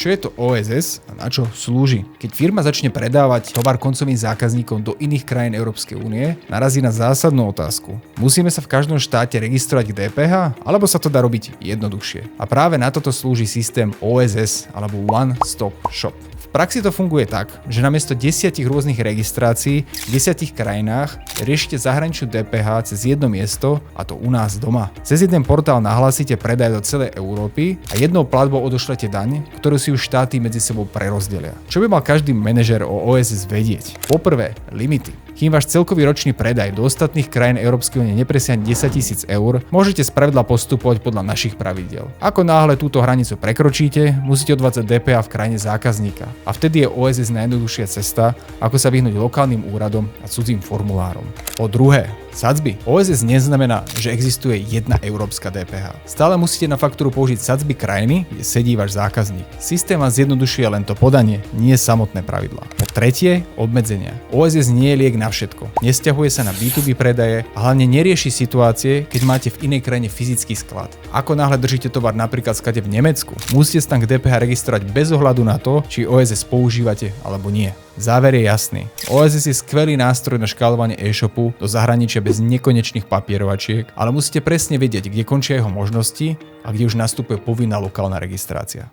Čo je to OSS a na čo slúži? Keď firma začne predávať tovar koncovým zákazníkom do iných krajín Európskej únie, narazí na zásadnú otázku. Musíme sa v každom štáte registrovať k DPH, alebo sa to dá robiť jednoduchšie? A práve na toto slúži systém OSS alebo One Stop Shop. V praxi to funguje tak, že namiesto 10 rôznych registrácií v 10 krajinách riešite zahraničnú DPH cez jedno miesto, a to u nás doma. Cez jeden portál nahlásite predaj do celej Európy a jednou platbou odošlete daň, ktorú si už štáty medzi sebou prerozdelia. Čo by mal každý manažer o OSS vedieť? Poprvé, limity. Kým váš celkový ročný predaj do ostatných krajín Európskej únie nepresiahne 10 000 eur, môžete spravidla postupovať podľa našich pravidiel. Ako náhle túto hranicu prekročíte, musíte odvádzať DPH v krajine zákazníka. A vtedy je OSS najjednoduchšia cesta, ako sa vyhnúť lokálnym úradom a cudzím formulárom. Po druhé, sadzby. OSS neznamená, že existuje jedna európska DPH. Stále musíte na faktúru použiť sadzby krajiny, kde sedí váš zákazník. Systém vám zjednodušuje len to podanie, nie samotné pravidlá. Po tretie, obmedzenia. OSS nie je liek na všetko. Nesťahuje sa na B2B predaje a hlavne nerieši situácie, keď máte v inej krajine fyzický sklad. Ako náhle držíte tovar napríklad skade v Nemecku, musíte sa tam k DPH registrovať bez ohľadu na to, či OSS používate alebo nie. Záver je jasný. OSS je skvelý nástroj na škálovanie e-shopu do zahraničia bez nekonečných papierovačiek, ale musíte presne vedieť, kde končia jeho možnosti a kde už nastupuje povinná lokálna registrácia.